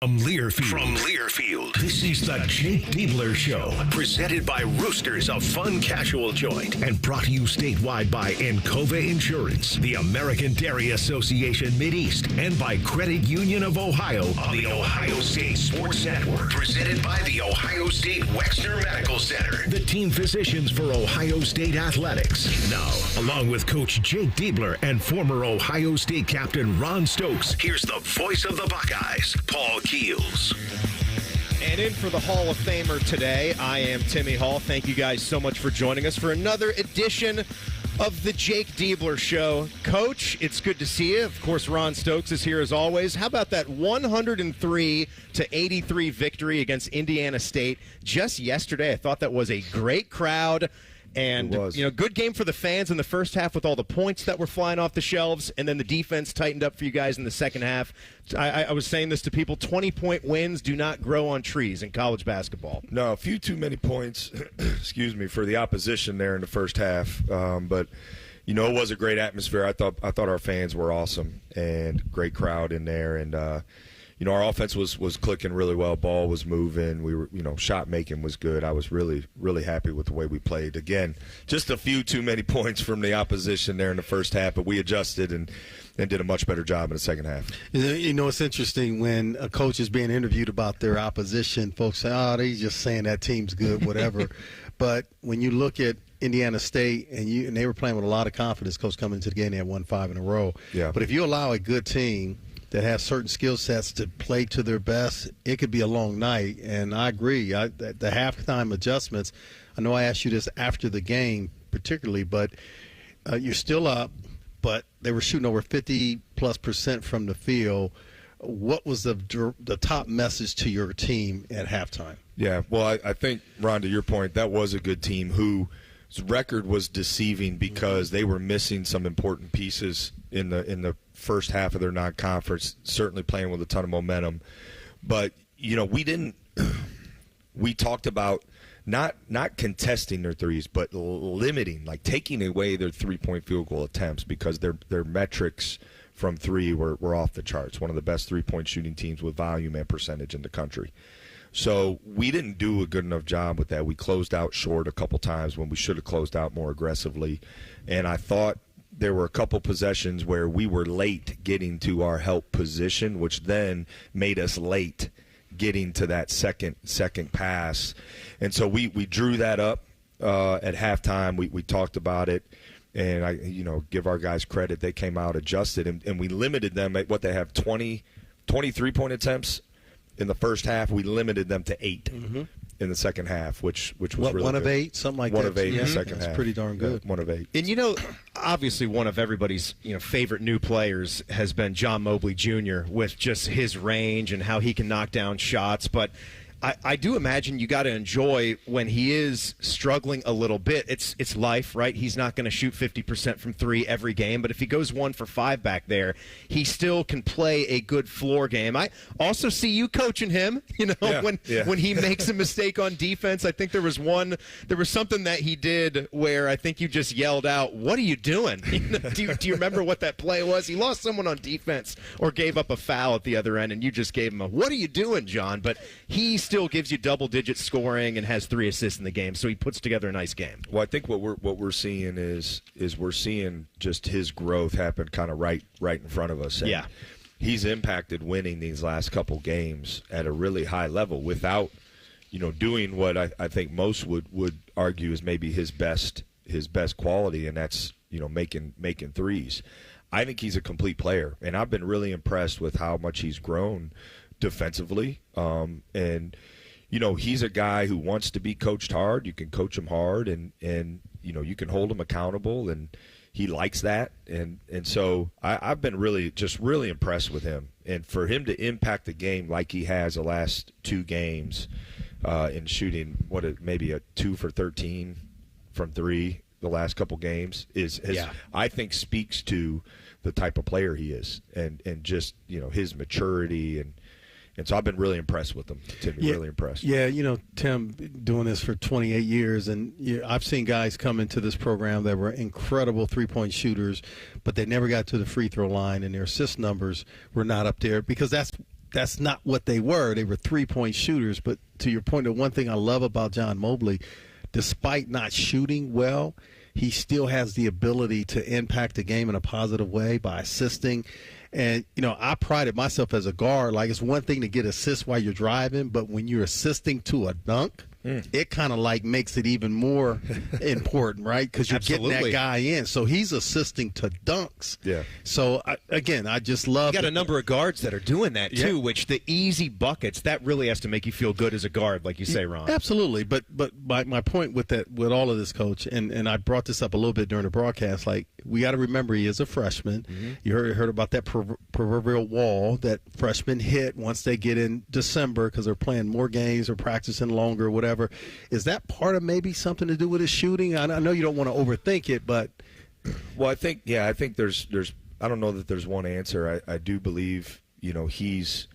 From Learfield, this is the Jake Diebler Show, presented by Roosters, a fun casual joint, and brought to you statewide by Encova Insurance, the American Dairy Association Mideast, and by Credit Union of Ohio on the Ohio State Sports Network, presented by the Ohio State Wexner Medical Center, the team physicians for Ohio State Athletics. Now, along with Coach Jake Diebler and former Ohio State captain Ron Stokes, here's the voice of the Buckeyes, Paul Keels. And in for the Hall of Famer today, I am Timmy Hall. Thank you guys so much for joining us for another edition of the Jake Diebler Show. Coach, it's good to see you. Of course, Ron Stokes is here as always. How about that 103-83 victory against Indiana State just yesterday? I thought that was a great crowd. And, good game for the fans in the first half with all the points that were flying off the shelves, and then the defense tightened up for you guys in the second half. I was saying this to people, 20-point wins do not grow on trees in college basketball. No, a few too many points, for the opposition there in the first half. But, it was a great atmosphere. I thought our fans were awesome and great crowd in there. And, our offense was clicking really well. Ball was moving. We were, shot making was good. I was really, really happy with the way we played. Again, just a few too many points from the opposition there in the first half, but we adjusted and did a much better job in the second half. It's interesting when a coach is being interviewed about their opposition, folks say, oh, they're just saying that team's good, whatever. But when you look at Indiana State, and they were playing with a lot of confidence, coach coming into the game, they had won 5 in a row. Yeah. But if you allow a good team that has certain skill sets to play to their best, it could be a long night. And I agree. The halftime adjustments, I know I asked you this after the game particularly, but you're still up, but they were shooting over 50+% from the field. What was the top message to your team at halftime? Yeah, well, I think, Ron, to your point, that was a good team whose record was deceiving because they were missing some important pieces in the first half of their non-conference, certainly playing with a ton of momentum. But, we talked about not contesting their threes, but limiting, like taking away their three-point field goal attempts because their metrics from three were off the charts. One of the best three-point shooting teams with volume and percentage in the country. So we didn't do a good enough job with that. We closed out short a couple times when we should have closed out more aggressively. And I thought there were a couple possessions where we were late getting to our help position, which then made us late getting to that second pass. And so we drew that up at halftime. We talked about it. And I give our guys credit. They came out adjusted, and we limited them at what they have, 23-point attempts in the first half. We limited them to 8 in the second half, which was really one good. Of 8, something like one that. One of 8 in the second That's half. Pretty darn good. Yeah, 1 of 8. And obviously one of everybody's favorite new players has been John Mobley Jr. with just his range and how he can knock down shots, but I do imagine you got to enjoy when he is struggling a little bit. It's life, right? He's not going to shoot 50% from three every game, but if he goes 1 for 5 back there, he still can play a good floor game. I also see you coaching him, when he makes a mistake on defense. I think there was something that he did where I think you just yelled out, "What are you doing?" Do you remember what that play was? He lost someone on defense or gave up a foul at the other end, and you just gave him a, "What are you doing, John?" But he still gives you double-digit scoring and has 3 assists in the game, so he puts together a nice game. Well, I think what we're seeing is we're seeing just his growth happen kind of right in front of us. And yeah, he's impacted winning these last couple games at a really high level without doing what I think most would argue is maybe his best quality, and that's making threes. I think he's a complete player, and I've been really impressed with how much he's grown defensively. And he's a guy who wants to be coached hard. You can coach him hard, and you can hold him accountable, and he likes that. And so I've been really impressed with him. And for him to impact the game like he has the last 2 games in shooting maybe a 2 for 13 from 3 the last couple games I think speaks to the type of player he is and just his maturity and so I've been really impressed with him. Tim, really impressed. Yeah, Tim, doing this for 28 years, and I've seen guys come into this program that were incredible three-point shooters, but they never got to the free throw line, and their assist numbers were not up there because that's that's not what they were. They were three-point shooters. But to your point, the one thing I love about John Mobley, despite not shooting well, he still has the ability to impact the game in a positive way by assisting. And, I prided myself as a guard. Like, it's one thing to get assists while you're driving, but when you're assisting to a dunk, it kind of like makes it even more important, right? Because you're getting that guy in. So he's assisting to dunks. Yeah. So, I just love You got a number of guards that are doing that, too, which the easy buckets, that really has to make you feel good as a guard, like you say, Ron. Absolutely. But my point with all of this, Coach, and I brought this up a little bit during the broadcast, like, we got to remember he is a freshman. Mm-hmm. You heard about that proverbial wall that freshmen hit once they get in December because they're playing more games or practicing longer, whatever. Is that part of maybe something to do with his shooting? I know you don't want to overthink it, but I think there's I don't know that there's one answer. I do believe he's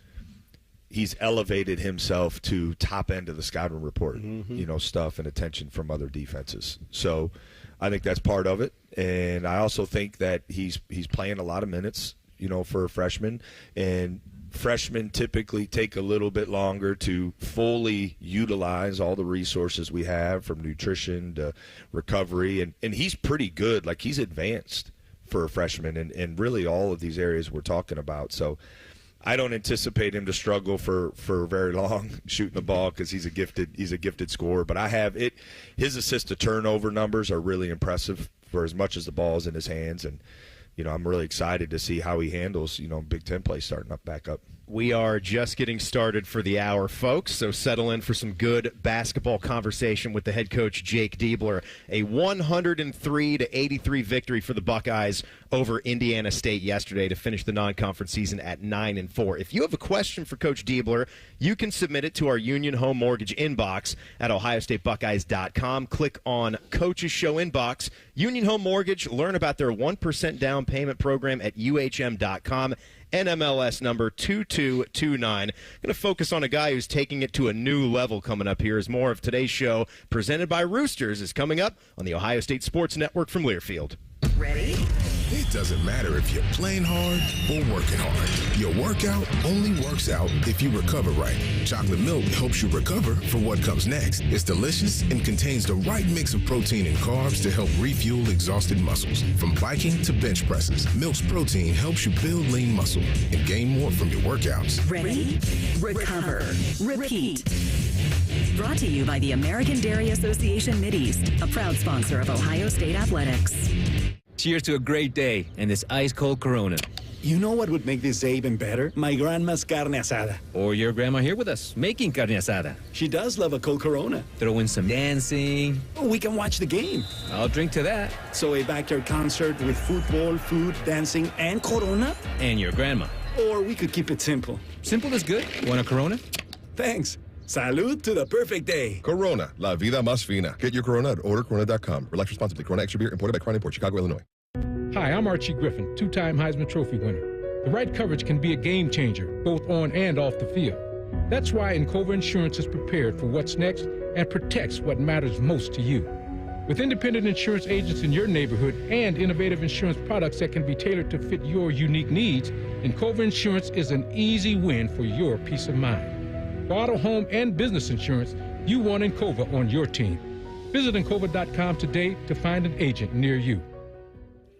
elevated himself to top end of the scouting report, stuff and attention from other defenses. So I think that's part of it, and I also think that he's playing a lot of minutes, for a freshman, and freshmen typically take a little bit longer to fully utilize all the resources we have, from nutrition to recovery, and he's pretty good. Like, he's advanced for a freshman and really all of these areas we're talking about. So I don't anticipate him to struggle for very long shooting the ball because he's a gifted scorer. But his assist to turnover numbers are really impressive for as much as the ball's in his hands, and I'm really excited to see how he handles, Big Ten play starting back up. We are just getting started for the hour, folks, so settle in for some good basketball conversation with the head coach, Jake Diebler. A 103-83 victory for the Buckeyes over Indiana State yesterday to finish the non-conference season at 9-4. If you have a question for Coach Diebler, you can submit it to our Union Home Mortgage inbox at ohiostatebuckeyes.com. Click on Coach's Show inbox. Union Home Mortgage, learn about their 1% down payment program at uhm.com. NMLS number 2229. Going to focus on a guy who's taking it to a new level coming up here as more of today's show, presented by Roosters, is coming up on the Ohio State Sports Network from Learfield. Ready? It doesn't matter if you're playing hard or working hard. Your workout only works out if you recover right. Chocolate milk helps you recover for what comes next. It's delicious and contains the right mix of protein and carbs to help refuel exhausted muscles. From biking to bench presses, Milk's protein helps you build lean muscle and gain more from your workouts. Ready? Recover. Repeat. Brought to you by the American Dairy Association Mideast, a proud sponsor of Ohio State Athletics. Cheers to a great day and this ice-cold Corona. You know what would make this day even better? My grandma's carne asada. Or your grandma here with us, making carne asada. She does love a cold Corona. Throw in some dancing. We can watch the game. I'll drink to that. So a backyard concert with football, food, dancing, and Corona? And your grandma. Or we could keep it simple. Simple is good. Want a Corona? Thanks. Salud to the perfect day. Corona, la vida más fina. Get your Corona at ordercorona.com. Relax responsibly. Corona Extra Beer, imported by Crown Import, Chicago, Illinois. Hi, I'm Archie Griffin, two-time Heisman Trophy winner. The right coverage can be a game changer, both on and off the field. That's why Encova Insurance is prepared for what's next and protects what matters most to you. With independent insurance agents in your neighborhood and innovative insurance products that can be tailored to fit your unique needs, Encova Insurance is an easy win for your peace of mind. For auto, home, and business insurance, you want Encova on your team. Visit Encova.com today to find an agent near you.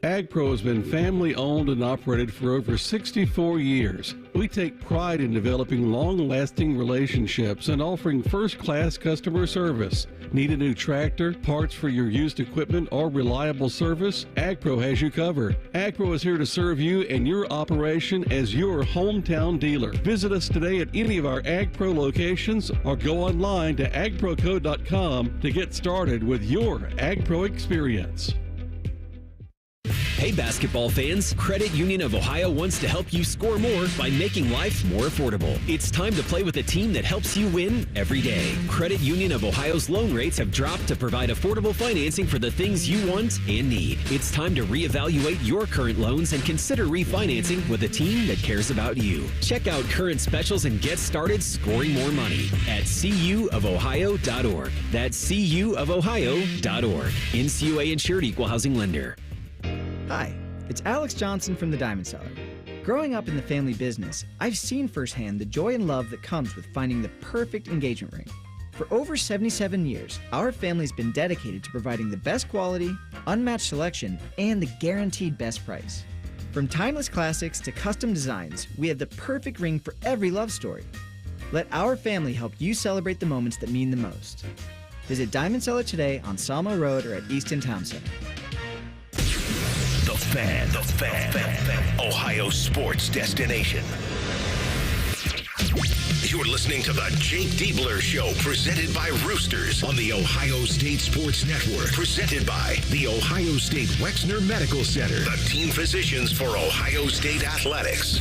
AgPro has been family-owned and operated for over 64 years. We take pride in developing long-lasting relationships and offering first-class customer service. Need a new tractor, parts for your used equipment, or reliable service? AgPro has you covered. AgPro is here to serve you and your operation as your hometown dealer. Visit us today at any of our AgPro locations or go online to agproco.com to get started with your AgPro experience. Hey basketball fans, Credit Union of Ohio wants to help you score more by making life more affordable. It's time to play with a team that helps you win every day. Credit Union of Ohio's loan rates have dropped to provide affordable financing for the things you want and need. It's time to reevaluate your current loans and consider refinancing with a team that cares about you. Check out current specials and get started scoring more money at cuofohio.org. That's cuofohio.org. NCUA insured, equal housing lender. Hi, it's Alex Johnson from the Diamond Cellar. Growing up in the family business, I've seen firsthand the joy and love that comes with finding the perfect engagement ring. For over 77 years, our family's been dedicated to providing the best quality, unmatched selection, and the guaranteed best price. From timeless classics to custom designs, we have the perfect ring for every love story. Let our family help you celebrate the moments that mean the most. Visit Diamond Cellar today on Salmo Road or at Easton Town Center. The Fan. Ohio sports destination. You're listening to the Jake Diebler Show, presented by Roosters on the Ohio State Sports Network. Presented by the Ohio State Wexner Medical Center, the team physicians for Ohio State Athletics.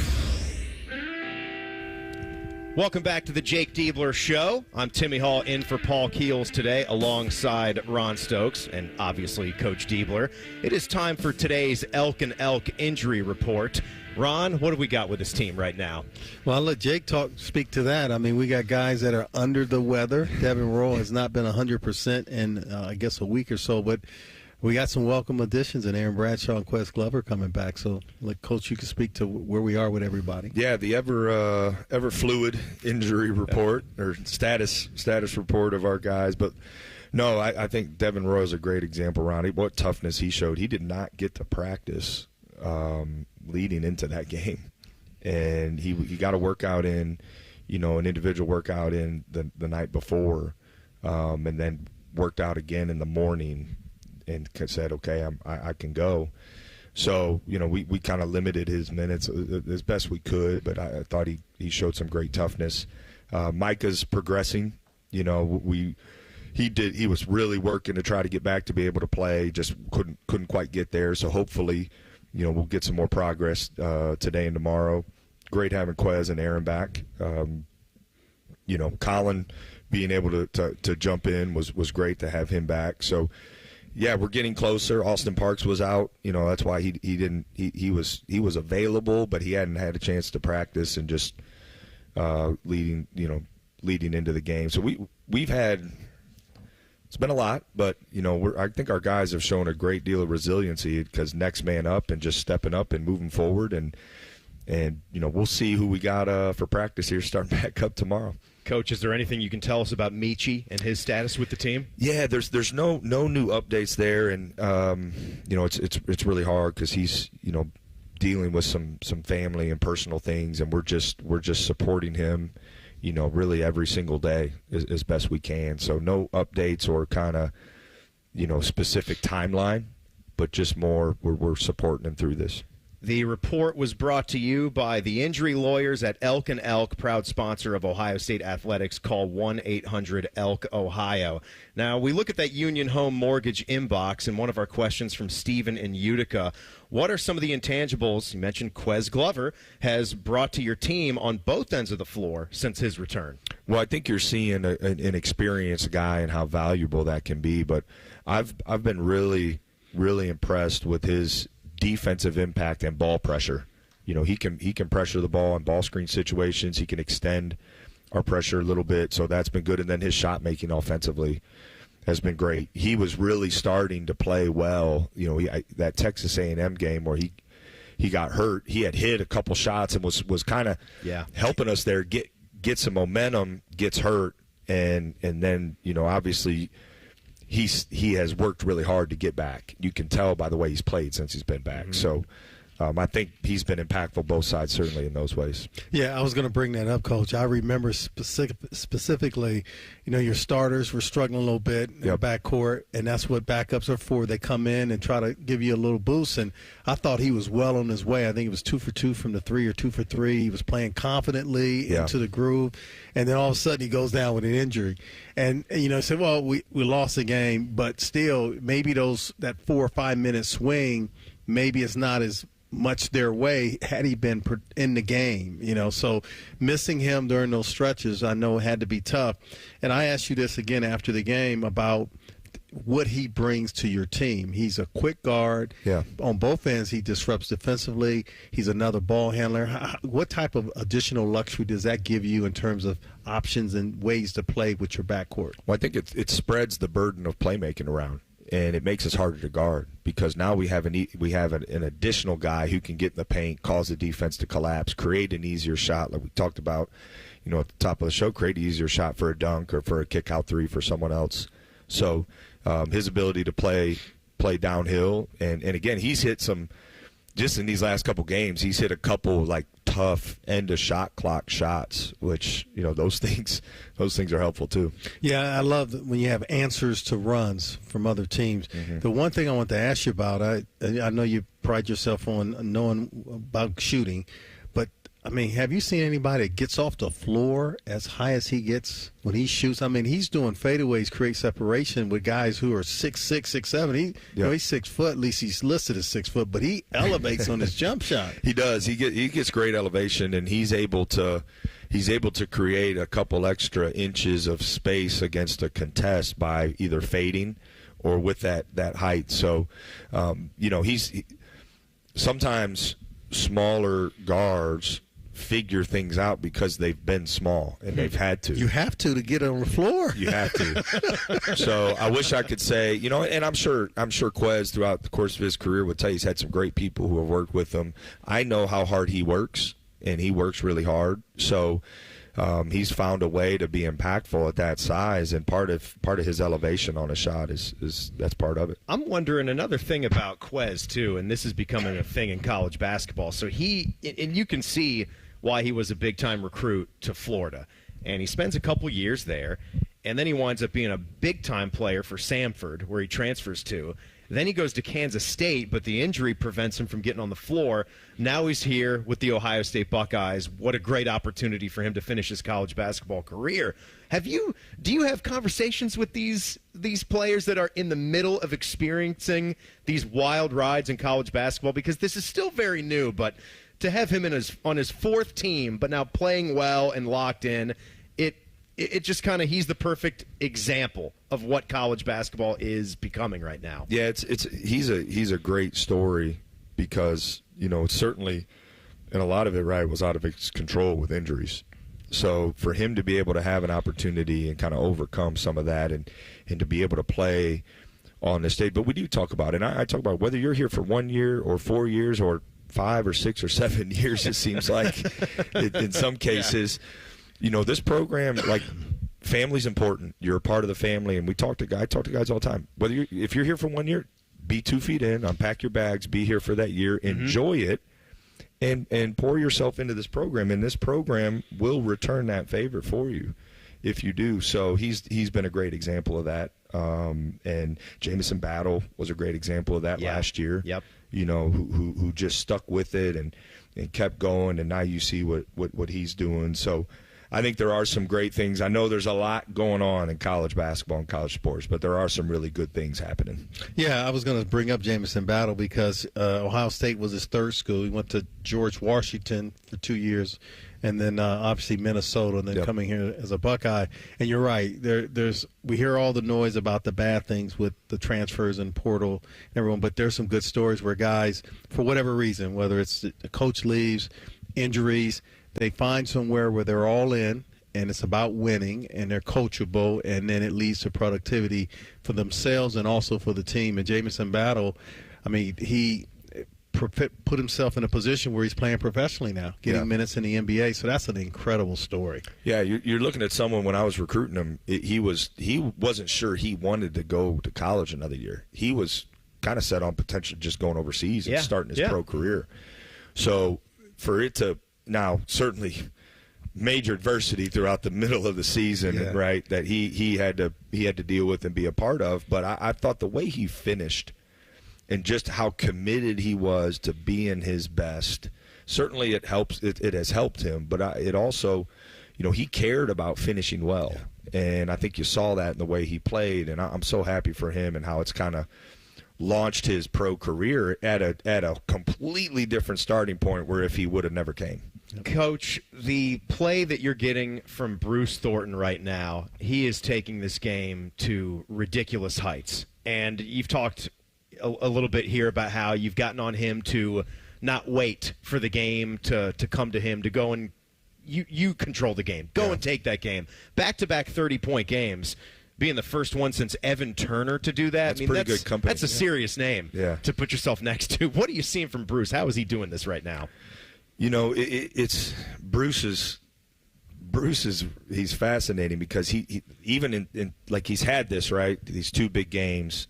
Welcome back to the Jake Diebler Show. I'm Timmy Hall in for Paul Keels today alongside Ron Stokes and obviously Coach Diebler. It is time for today's Elk and Elk injury report. Ron, what do we got with this team right now? Well, I'll let Jake speak to that. I mean, we got guys that are under the weather. Devin Royal has not been 100% in, I guess, a week or so, but we got some welcome additions, and Aaron Bradshaw and Quez Glover coming back. So, Coach, you can speak to where we are with everybody. Yeah, the ever fluid injury report or status report of our guys. But, no, I think Devin Royal is a great example, Ronnie. What toughness he showed. He did not get to practice leading into that game. And he got a workout in, an individual workout in the night before, and then worked out again in the morning and said, okay, I can go. So, we kind of limited his minutes as best we could, but I thought he showed some great toughness. Micah's progressing. He was really working to try to get back to be able to play, just couldn't quite get there. So hopefully, we'll get some more progress today and tomorrow. Great having Quez and Aaron back. Colin being able to jump in was great to have him back. So, yeah, we're getting closer. Austin Parks was out. That's why he was available, but he hadn't had a chance to practice and just leading into the game. So we've had it's been a lot, but I think our guys have shown a great deal of resiliency because next man up and just stepping up and moving forward, and we'll see who we got for practice here starting back up tomorrow. Coach, is there anything you can tell us about Michi and his status with the team? Yeah, there's no new updates there, and it's really hard because he's dealing with some family and personal things, and we're just supporting him, really every single day as best we can. So no updates or kind of specific timeline, but just more we're supporting him through this. The report was brought to you by the injury lawyers at Elk and Elk, proud sponsor of Ohio State Athletics. Call 1-800-ELK-OHIO. Now, we look at that Union Home Mortgage inbox, and one of our questions from Stephen in Utica. What are some of the intangibles, you mentioned Quez Glover, has brought to your team on both ends of the floor since his return? Well, I think you're seeing an experienced guy and how valuable that can be, but I've been really, really impressed with his defensive impact and ball pressure. He can pressure the ball in ball screen situations. He can extend our pressure a little bit, so that's been good. And then his shot making offensively has been great. He was really starting to play well. That Texas A&M game where he got hurt, he had hit a couple shots and was kind of helping us there get some momentum. Gets hurt, and then obviously he has worked really hard to get back. You can tell by the way he's played since he's been back. Mm-hmm. So I think he's been impactful both sides, certainly in those ways. Yeah, I was going to bring that up, Coach. I remember specifically, your starters were struggling a little bit in the backcourt, and that's what backups are for. They come in and try to give you a little boost, and I thought he was well on his way. I think it was 2 for 2 from the three or 2 for 3. He was playing confidently into the groove, and then all of a sudden he goes down with an injury. And said, well, we lost the game, but still maybe that 4 or 5 minute swing, maybe it's not as much their way had he been in the game, so missing him during those stretches I know had to be tough. And I asked you this again after the game about what he brings to your team. He's a quick guard. On both ends he disrupts defensively. He's another ball handler. What type of additional luxury does that give you in terms of options and ways to play with your backcourt? Well, I think it spreads the burden of playmaking around. and it makes us harder to guard because now we have an additional guy who can get in the paint, cause the defense to collapse, create an easier shot like we talked about, at the top of the show, create an easier shot for a dunk or for a kick-out three for someone else. So his ability to play downhill, and again, he's hit some – just in these last couple games, he's hit a couple like tough end of shot clock shots, which those things are helpful too. Yeah, I love when you have answers to runs from other teams. Mm-hmm. The one thing I want to ask you about, I know you pride yourself on knowing about shooting, but I mean, have you seen anybody that gets off the floor as high as he gets when he shoots? I mean, he's doing fadeaways, create separation with guys who are 6'6", 6'7". He's 6 foot. At least he's listed as 6 foot, but he elevates on his jump shot. He does. He gets great elevation, and he's able to create a couple extra inches of space against a contest by either fading or with that height. So, he's sometimes smaller guards figure things out because they've been small and they've had to. You have to get on the floor. You have to. So I wish I could say, and I'm sure Quez throughout the course of his career would tell you he's had some great people who have worked with him. I know how hard he works, and he works really hard. So he's found a way to be impactful at that size, and part of his elevation on a shot is that's part of it. I'm wondering another thing about Quez too, and this is becoming a thing in college basketball. So and you can see why he was a big-time recruit to Florida. And he spends a couple years there, and then he winds up being a big-time player for Samford, where he transfers to. Then he goes to Kansas State, but the injury prevents him from getting on the floor. Now he's here with the Ohio State Buckeyes. What a great opportunity for him to finish his college basketball career. Do you have conversations with these players that are in the middle of experiencing these wild rides in college basketball? Because this is still very new, but to have him on his fourth team, but now playing well and locked in, it just kind of, he's the perfect example of what college basketball is becoming right now. Yeah, he's a great story because certainly, and a lot of it was out of his control with injuries. So for him to be able to have an opportunity and kind of overcome some of that and to be able to play on the stage, but we do talk about it. And I talk about whether you're here for 1 year or 4 years or 5 or 6 or 7 years, it seems like in some cases. This program, like, family's important. You're a part of the family, and I talk to guys all the time. If you're here for 1 year, be 2 feet in, unpack your bags, be here for that year, enjoy it, and pour yourself into this program. And this program will return that favor for you if you do. So he's been a great example of that. And Jamison Battle was a great example of that last year. Yep. Who just stuck with it and kept going, and now you see what he's doing. So I think there are some great things. I know there's a lot going on in college basketball and college sports, but there are some really good things happening. Yeah, I was going to bring up Jamison Battle because Ohio State was his third school. He went to George Washington for 2 years, and then obviously Minnesota, and then coming here as a Buckeye. And you're right. We hear all the noise about the bad things with the transfers and portal and everyone, but there's some good stories where guys, for whatever reason, whether it's the coach leaves, injuries, they find somewhere where they're all in, and it's about winning, and they're coachable, and then it leads to productivity for themselves and also for the team. And Jamison Battle, I mean, he put himself in a position where he's playing professionally now, getting minutes in the NBA. So that's an incredible story. Yeah, you're looking at someone. When I was recruiting him, he wasn't sure he wanted to go to college another year. He was kind of set on potentially just going overseas and starting his pro career. So for it to now, certainly major adversity throughout the middle of the season, right, that he had to deal with and be a part of. But I thought the way he finished and just how committed he was to being his best, certainly it helps. It has helped him, but it also, he cared about finishing well. And I think you saw that in the way he played, and I'm so happy for him and how it's kind of launched his pro career at a completely different starting point where if he would have never came. Coach, the play that you're getting from Bruce Thornton right now, he is taking this game to ridiculous heights. And you've talked a little bit here about how you've gotten on him to not wait for the game to come to him, to go and you control the game. Go and take that game. Back-to-back 30-point games. being the first one since Evan Turner to do that. That's pretty good company. That's a serious name to put yourself next to. What are you seeing from Bruce? How is he doing this right now? You know, it's Bruce is he's fascinating because he even in like he's had this, right, these 2 big games,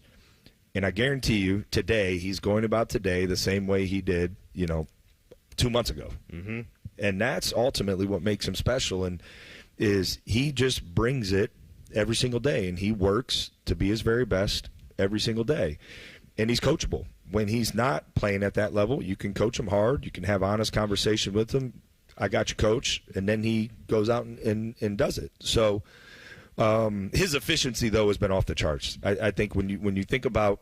and I guarantee you today he's going about today the same way he did, 2 months ago. Mm-hmm. And that's ultimately what makes him special, and is he just brings it every single day, and he works to be his very best every single day. And he's coachable. When he's not playing at that level, you can coach him hard. You can have honest conversation with him. I got you, coach. And then he goes out and does it. So his efficiency, though, has been off the charts. I think when you think about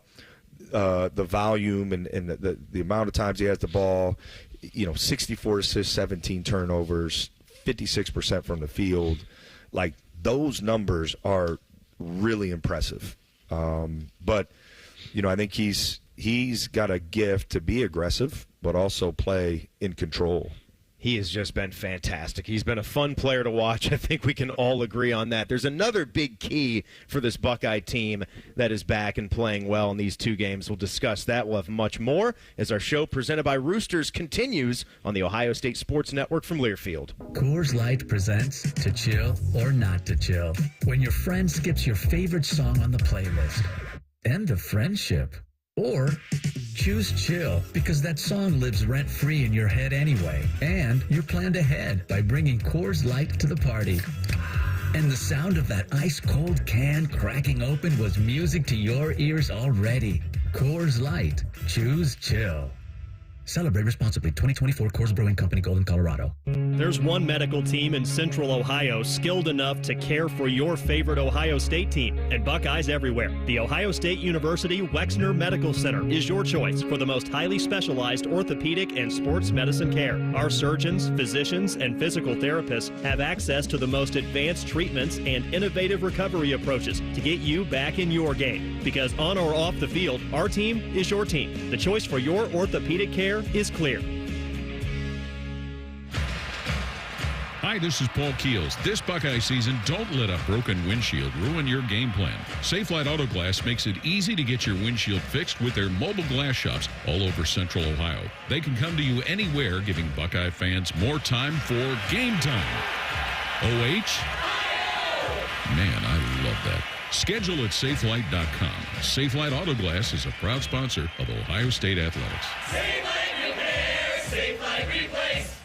the volume and the amount of times he has the ball, 64 assists, 17 turnovers, 56% from the field, like those numbers are really impressive. But, I think he's got a gift to be aggressive, but also play in control. He has just been fantastic. He's been a fun player to watch. I think we can all agree on that. There's another big key for this Buckeye team that is back and playing well in these 2 games. We'll discuss that. We'll have much more as our show presented by Roosters continues on the Ohio State Sports Network from Learfield. Coors Light presents To Chill or Not to Chill. When your friend skips your favorite song on the playlist. End of friendship. Or choose chill because that song lives rent-free in your head anyway. And you're planned ahead by bringing Coors Light to the party. And the sound of that ice-cold can cracking open was music to your ears already. Coors Light. Choose chill. Celebrate responsibly. 2024 Coors Brewing Company, Golden, Colorado. There's one medical team in Central Ohio skilled enough to care for your favorite Ohio State team, and Buckeyes everywhere. The Ohio State University Wexner Medical Center is your choice for the most highly specialized orthopedic and sports medicine care. Our surgeons, physicians, and physical therapists have access to the most advanced treatments and innovative recovery approaches to get you back in your game. Because on or off the field, our team is your team. The choice for your orthopedic care is clear. Hi, this is Paul Keels. This Buckeye season, don't let a broken windshield ruin your game plan. Safelite Auto Glass makes it easy to get your windshield fixed with their mobile glass shops all over Central Ohio. They can come to you anywhere, giving Buckeye fans more time for game time. OH? Man, I love that. Schedule at Safelite.com. Safelite Auto Glass is a proud sponsor of Ohio State Athletics. Safelite Repair, Safelite Replace.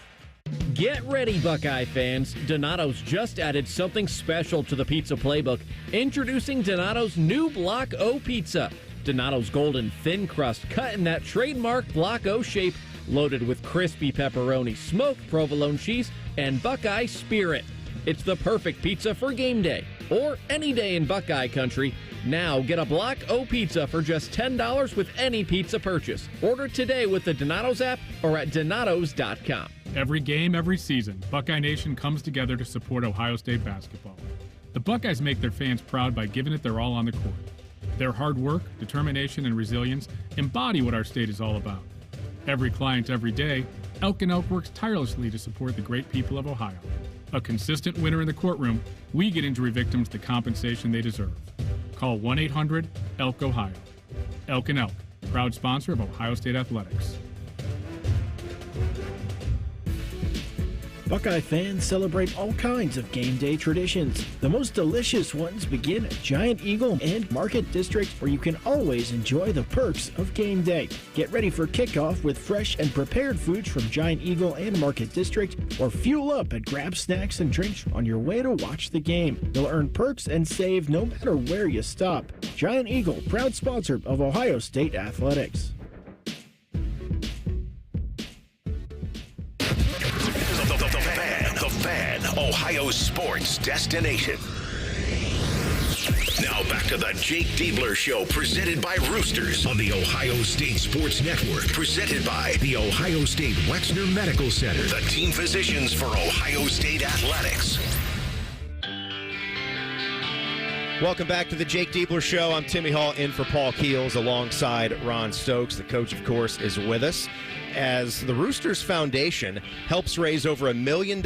Get ready, Buckeye fans. Donato's just added something special to the pizza playbook. Introducing Donato's new Block O pizza. Donato's golden thin crust cut in that trademark Block O shape, loaded with crispy pepperoni, smoked provolone cheese, and Buckeye Spirit. It's the perfect pizza for game day or any day in Buckeye country. Now get a Block O pizza for just $10 with any pizza purchase. Order today with the Donato's app or at donatos.com. Every game, every season, Buckeye Nation comes together to support Ohio State basketball. The Buckeyes make their fans proud by giving it their all on the court. Their hard work, determination, and resilience embody what our state is all about. Every client, every day, Elk & Elk works tirelessly to support the great people of Ohio. A consistent winner in the courtroom, we get injury victims the compensation they deserve. Call 1-800-ELK-OHIO. Elk & Elk, proud sponsor of Ohio State Athletics. Buckeye fans celebrate all kinds of game day traditions. The most delicious ones begin at Giant Eagle and Market District, where you can always enjoy the perks of game day. Get ready for kickoff with fresh and prepared foods from Giant Eagle and Market District, or fuel up and grab snacks and drinks on your way to watch the game. You'll earn perks and save no matter where you stop. Giant Eagle, proud sponsor of Ohio State Athletics. The Fan, Ohio sports destination. Now back to the Jake Diebler Show, presented by Roosters on the Ohio State Sports Network, presented by the Ohio State Wexner Medical Center, the team physicians for Ohio State Athletics. Welcome back to the Jake Diebler Show. I'm Timmy Hall in for Paul Keels alongside Ron Stokes. The coach, of course, is with us. as the Roosters Foundation helps raise over $1 million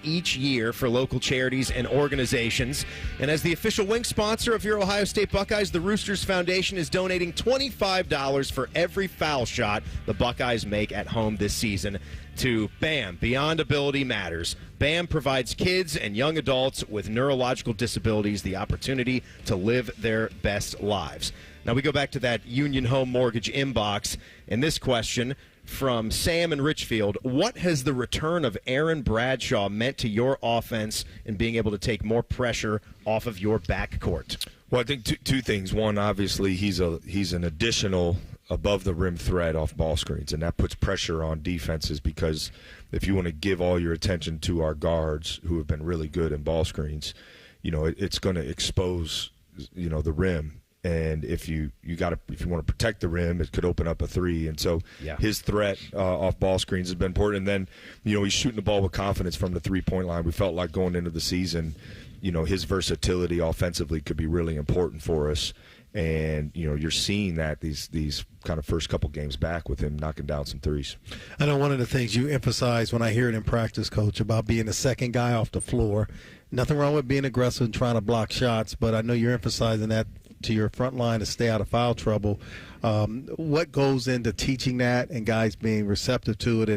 each year for local charities and organizations. And as the official wing sponsor of your Ohio State Buckeyes, the Roosters Foundation is donating $25 for every foul shot the Buckeyes make at home this season to BAM, Beyond Ability Matters. BAM provides kids and young adults with neurological disabilities the opportunity to live their best lives. Now we go back to that Union Home Mortgage inbox, and this question from Sam in Richfield: what has the return of Aaron Bradshaw meant to your offense in being able to take more pressure off of your backcourt? Well, I think two things. One, obviously, he's an additional above-the-rim threat off ball screens, and that puts pressure on defenses because if you want to give all your attention to our guards who have been really good in ball screens, it's going to expose, the rim. And if you want to protect the rim, it could open up a three. And so his threat off ball screens has been important. And then, he's shooting the ball with confidence from the three-point line. We felt like going into the season, his versatility offensively could be really important for us. And, you're seeing that these kind of first couple games back with him knocking down some threes. I know one of the things you emphasize when I hear it in practice, Coach, about being the second guy off the floor. Nothing wrong with being aggressive and trying to block shots, but I know you're emphasizing that to your front line to stay out of foul trouble. What goes into teaching that and guys being receptive to it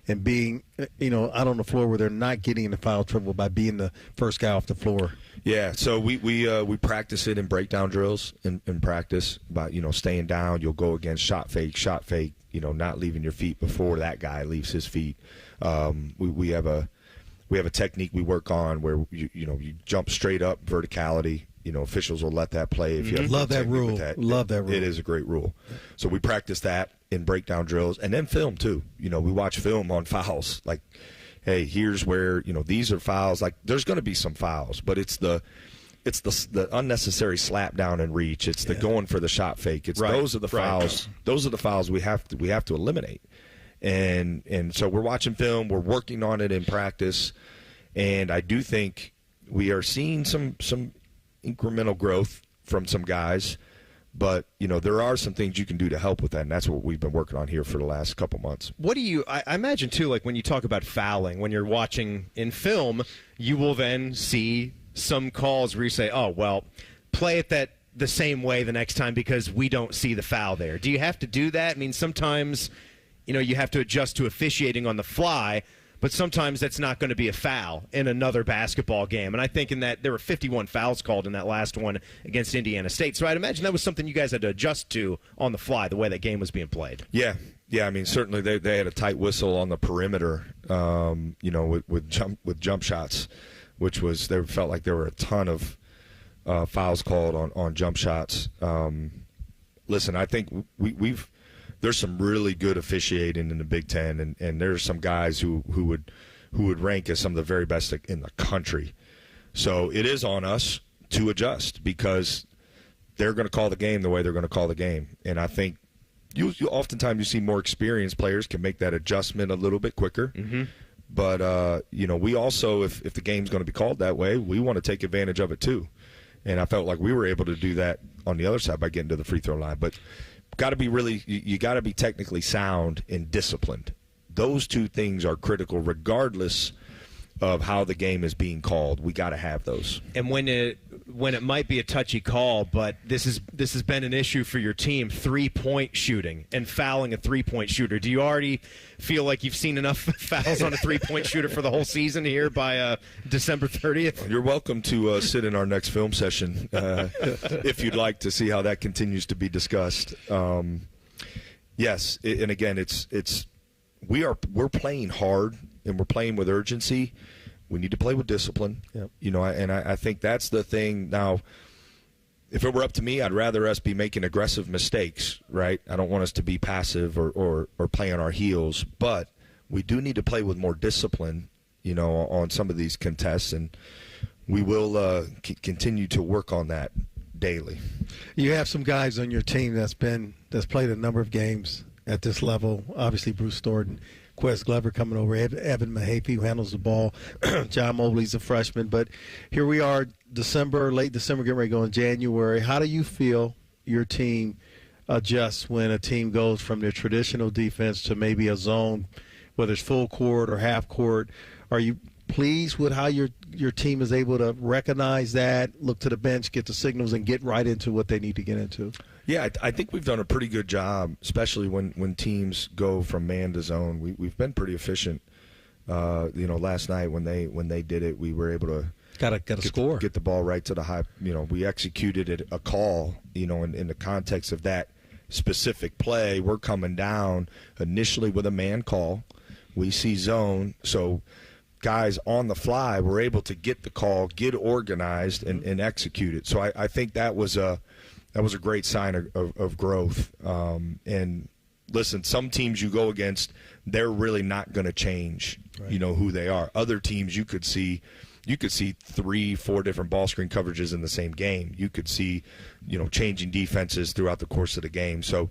and being, out on the floor where they're not getting into foul trouble by being the first guy off the floor? Yeah, so we practice it in breakdown drills in practice about, staying down. You'll go against shot fake, not leaving your feet before that guy leaves his feet. We have a technique we work on where you jump straight up, verticality. Officials will let that play if you have Love that rule. Love that rule. It is a great rule. So we practice that in breakdown drills and then film too. We watch film on fouls. Like, hey, here's where these are fouls. Like, there's going to be some fouls, but it's the unnecessary slap down and reach. It's the going for the shot fake. It's those are the fouls. Those are the fouls we have to eliminate. And so we're watching film. We're working on it in practice, and I do think we are seeing some incremental growth from some guys, but there are some things you can do to help with that, and that's what we've been working on here for the last couple months. What do you I imagine too, like when you talk about fouling, when you're watching in film, you will then see some calls where you say, oh well, play it the same way the next time because we don't see the foul there. Do you have to do that? I mean, sometimes you have to adjust to officiating on the fly, but sometimes that's not going to be a foul in another basketball game. And I think in that there were 51 fouls called in that last one against Indiana State. So I'd imagine that was something you guys had to adjust to on the fly, the way that game was being played. Yeah. I mean, certainly they had a tight whistle on the perimeter, with jump shots, which was they felt like there were a ton of fouls called on jump shots. Listen, I think there's some really good officiating in the Big Ten, and there's some guys who would rank as some of the very best in the country. So it is on us to adjust because they're going to call the game the way they're going to call the game. And I think you oftentimes you see more experienced players can make that adjustment a little bit quicker. Mm-hmm. But, we also, if the game's going to be called that way, we want to take advantage of it too. And I felt like we were able to do that on the other side by getting to the free throw line. But you got to be technically sound and disciplined. Those two things are critical regardless of how the game is being called. We got to have those. And when it might be a touchy call, but this has been an issue for your team, 3-point shooting and fouling a 3-point shooter. Do you already feel like you've seen enough fouls on a 3-point shooter for the whole season here by December 30th? You're welcome to sit in our next film session if you'd like to see how that continues to be discussed. Yes, and again, we're playing hard and we're playing with urgency. We need to play with discipline. Yep. And I think that's the thing. Now, if it were up to me, I'd rather us be making aggressive mistakes, right? I don't want us to be passive or play on our heels, but we do need to play with more discipline, on some of these contests, and we will continue to work on that daily. You have some guys on your team that's played a number of games at this level. Obviously, Bruce Thornton, Quez Glover coming over, Evan Mahaffey, who handles the ball. John Mobley's a freshman. But here we are, late December, getting ready to go in January. How do you feel your team adjust when a team goes from their traditional defense to maybe a zone, whether it's full court or half court? Are you pleased with how your team is able to recognize that, look to the bench, get the signals, and get right into what they need to get into? Yeah, I think we've done a pretty good job, especially when teams go from man to zone. We've been pretty efficient. Last night when they did it, we were able to get the ball right to the high. We executed a call. In the context of that specific play, we're coming down initially with a man call. We see zone, so guys on the fly were able to get the call, get organized, and execute it. So I think that was a great sign of growth. And listen, some teams you go against, they're really not going to change, who they are. Other teams you could see 3-4 different ball screen coverages in the same game. You could see, changing defenses throughout the course of the game. So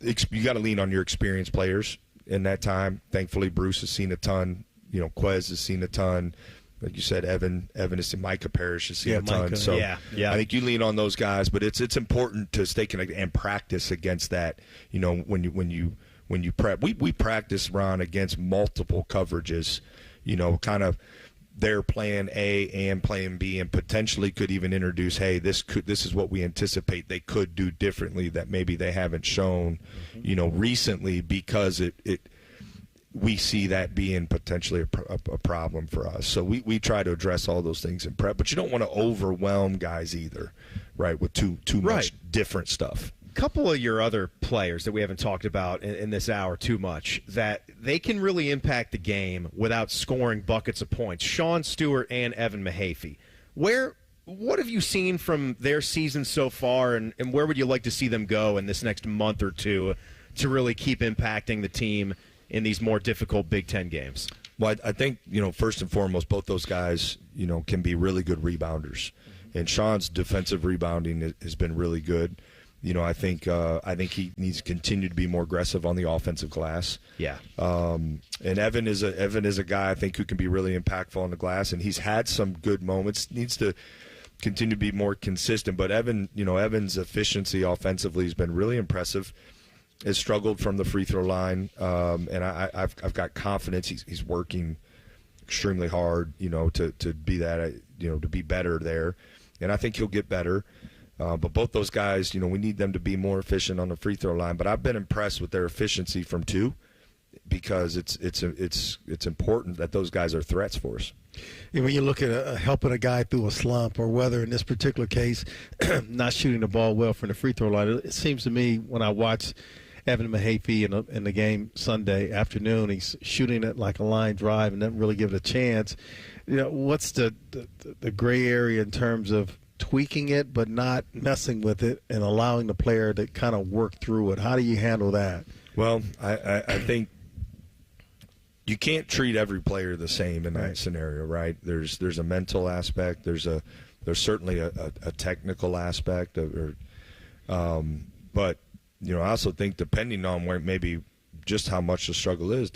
you got to lean on your experienced players in that time. Thankfully, Bruce has seen a ton. Quez has seen a ton. Like you said, Evan has seen Micah Parrish has seen a ton. Micah. So yeah. I think you lean on those guys, but it's important to stay connected and practice against that. When you prep, we practice, Ron, against multiple coverages. Kind of their plan A and plan B, and potentially could even introduce, hey, this is what we anticipate they could do differently that maybe they haven't shown, recently, because we see that being potentially a problem for us. So we try to address all those things in prep, but you don't want to overwhelm guys either, right, with too much different stuff. Couple of your other players that we haven't talked about in this hour too much, that they can really impact the game without scoring buckets of points. Sean Stewart and Evan Mahaffey. What have you seen from their season so far, and where would you like to see them go in this next month or two to really keep impacting the team in these more difficult Big Ten games? Well, I think, first and foremost, both those guys, can be really good rebounders. And Sean's defensive rebounding has been really good. I think he needs to continue to be more aggressive on the offensive glass. Yeah. And Evan is a guy I think who can be really impactful on the glass, and he's had some good moments. Needs to continue to be more consistent. But Evan's efficiency offensively has been really impressive. Has struggled from the free throw line, and I've got confidence he's working extremely hard, to be that, to be better there, and I think he'll get better. But both those guys, we need them to be more efficient on the free throw line. But I've been impressed with their efficiency from two, because it's important that those guys are threats for us. And when you look at helping a guy through a slump, or whether in this particular case not shooting the ball well from the free throw line, it seems to me when I watch Evan Mahaffey in the game Sunday afternoon, he's shooting it like a line drive and doesn't really give it a chance. What's the gray area in terms of tweaking it but not messing with it and allowing the player to kind of work through it? How do you handle that? Well, I think you can't treat every player the same in that scenario, right? There's a mental aspect. There's certainly a technical aspect but I also think depending on where maybe just how much the struggle is,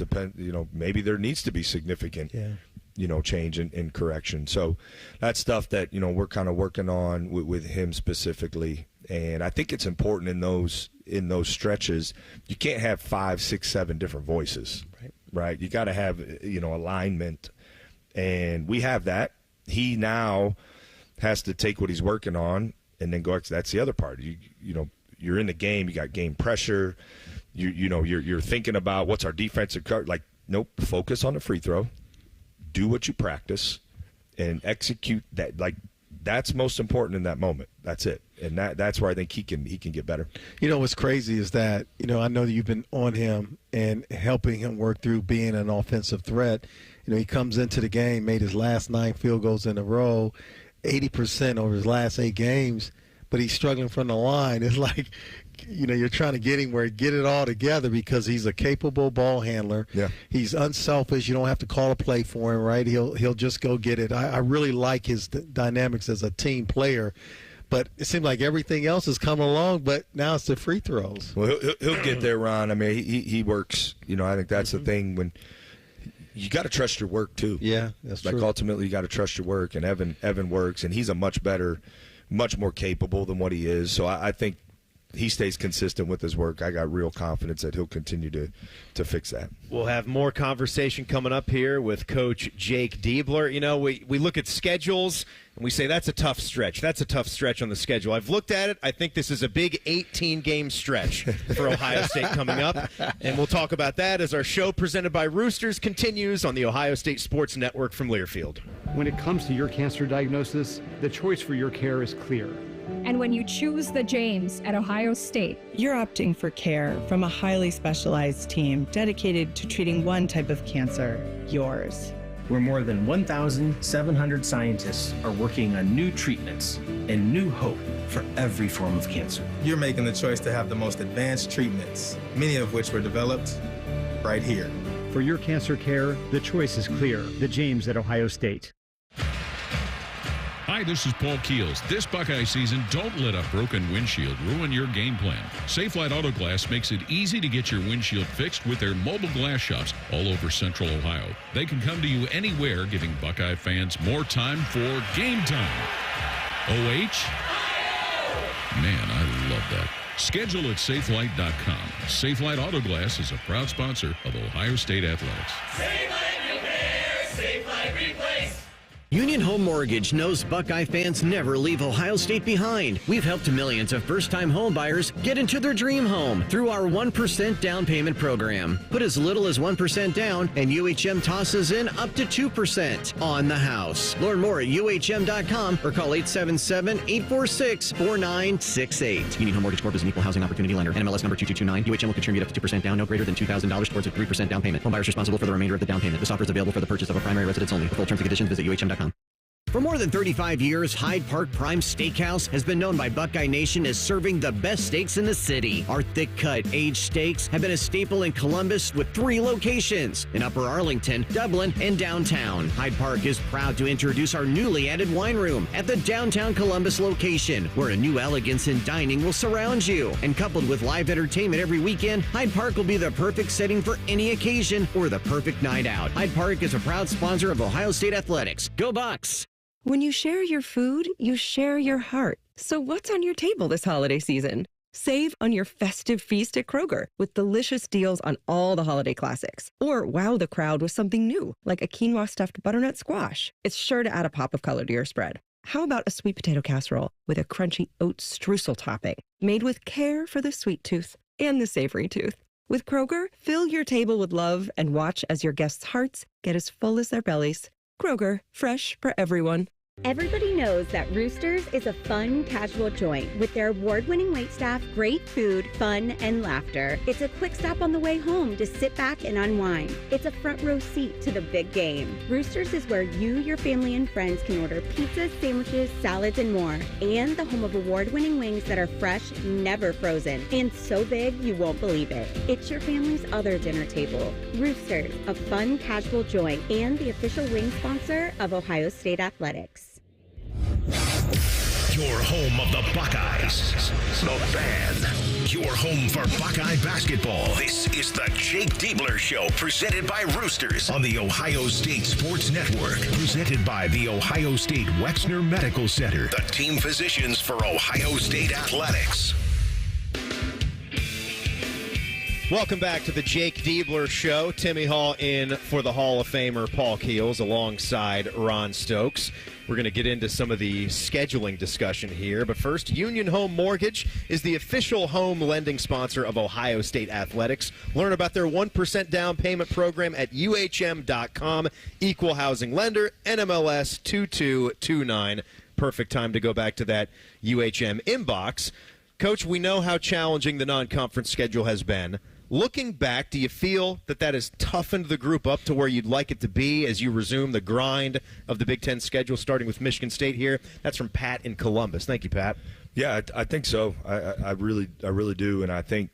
maybe there needs to be significant change in correction. So that's stuff that we're kind of working on with him specifically, and I think it's important in those stretches. You can't have 5, 6, 7 different voices, right? You got to have alignment, and we have that. He now has to take what he's working on and then go. That's the other part. You're in the game. You got game pressure. You're thinking about what's our defensive cover. Like, nope. Focus on the free throw. Do what you practice, and execute that. Like, that's most important in that moment. That's it. And that's where I think he can get better. What's crazy is that I know that you've been on him and helping him work through being an offensive threat. He comes into the game, made his last 9 field goals in a row, 80% over his last 8 games. But he's struggling from the line. It's like, you're trying to get him get it all together, because he's a capable ball handler. Yeah. He's unselfish. You don't have to call a play for him, right? He'll just go get it. I really like his dynamics as a team player. But it seems like everything else is coming along, but now it's the free throws. Well, he'll get there, Ron. I mean, he works. I think that's the thing. When you got to trust your work too. Yeah, that's true. Like, ultimately, you got to trust your work, and Evan works, and he's a much more capable than what he is. So I think he stays consistent with his work, I got real confidence that he'll continue to fix that. We'll have more conversation coming up here with Coach Jake Diebler. You know, we look at schedules and we say that's a tough stretch. That's a tough stretch on the schedule. I've looked at it. I think this is a big 18-game stretch for Ohio State coming up. And we'll talk about that as our show presented by Roosters continues on the Ohio State Sports Network from Learfield. When it comes to your cancer diagnosis, the choice for your care is clear. And when you choose the James at Ohio State, you're opting for care from a highly specialized team dedicated to treating one type of cancer, yours. Where more than 1,700 scientists are working on new treatments and new hope for every form of cancer. You're making the choice to have the most advanced treatments, many of which were developed right here. For your cancer care, the choice is clear. The James at Ohio State. Hi, this is Paul Keels. This Buckeye season, don't let a broken windshield ruin your game plan. Safelite Auto Glass makes it easy to get your windshield fixed with their mobile glass shops all over Central Ohio. They can come to you anywhere, giving Buckeye fans more time for game time. OH? Man, I love that. Schedule at safelite.com. Safelite Auto Glass is a proud sponsor of Ohio State Athletics. Safelite repair, Safelite replace. Union Home Mortgage knows Buckeye fans never leave Ohio State behind. We've helped millions of first-time home buyers get into their dream home through our 1% down payment program. Put as little as 1% down, and UHM tosses in up to 2% on the house. Learn more at UHM.com or call 877-846-4968. Union Home Mortgage Corp is an equal housing opportunity lender. NMLS number 2229. UHM will contribute up to 2% down, no greater than $2,000 towards a 3% down payment. Home buyers responsible for the remainder of the down payment. This offer is available for the purchase of a primary residence only. For full terms and conditions, visit UHM.com. For more than 35 years, Hyde Park Prime Steakhouse has been known by Buckeye Nation as serving the best steaks in the city. Our thick-cut, aged steaks have been a staple in Columbus with 3 locations, in Upper Arlington, Dublin, and downtown. Hyde Park is proud to introduce our newly added wine room at the downtown Columbus location, where a new elegance in dining will surround you. And coupled with live entertainment every weekend, Hyde Park will be the perfect setting for any occasion or the perfect night out. Hyde Park is a proud sponsor of Ohio State Athletics. Go Bucks! When you share your food, you share your heart. So what's on your table this holiday season? Save on your festive feast at Kroger with delicious deals on all the holiday classics. Or wow the crowd with something new, like a quinoa stuffed butternut squash. It's sure to add a pop of color to your spread. How about a sweet potato casserole with a crunchy oat streusel topping, made with care for the sweet tooth and the savory tooth? With Kroger, fill your table with love and watch as your guests' hearts get as full as their bellies. Kroger, fresh for everyone. Everybody knows that Roosters is a fun, casual joint with their award-winning waitstaff, great food, fun, and laughter. It's a quick stop on the way home to sit back and unwind. It's a front row seat to the big game. Roosters is where you, your family, and friends can order pizzas, sandwiches, salads, and more. And the home of award-winning wings that are fresh, never frozen, and so big you won't believe it. It's your family's other dinner table. Roosters, a fun, casual joint, and the official wing sponsor of Ohio State Athletics. Your home of the Buckeyes, the Fan. Your home for Buckeye basketball. This is the Jake Diebler Show, presented by Roosters on the Ohio State Sports Network. Presented by the Ohio State Wexner Medical Center, the team physicians for Ohio State Athletics. Welcome back to the Jake Diebler Show. Timmy Hall in for the Hall of Famer Paul Keels alongside Ron Stokes. We're going to get into some of the scheduling discussion here. But first, Union Home Mortgage is the official home lending sponsor of Ohio State Athletics. Learn about their 1% down payment program at UHM.com. Equal housing lender, NMLS 2229. Perfect time to go back to that UHM inbox. Coach, we know how challenging the non-conference schedule has been. Looking back, do you feel that has toughened the group up to where you'd like it to be as you resume the grind of the Big Ten schedule, starting with Michigan State here? That's from Pat in Columbus. Thank you, Pat. Yeah, I think so. I really do. And I think,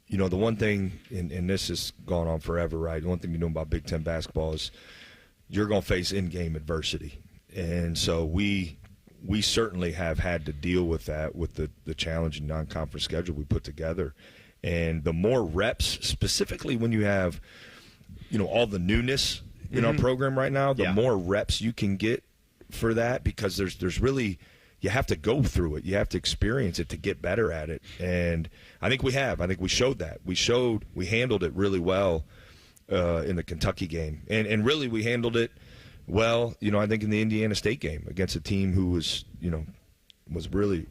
the one thing, and this has gone on forever, right? The one thing you know about Big Ten basketball is you're going to face in-game adversity. And so we certainly have had to deal with that with the challenging non-conference schedule we put together. And the more reps, specifically when you have, all the newness in our program right now, the more reps you can get for that, because there's really, you have to go through it. You have to experience it to get better at it. And I think we have. I think we showed that. We handled it really well in the Kentucky game. And really we handled it well, I think in the Indiana State game against a team who was, was really,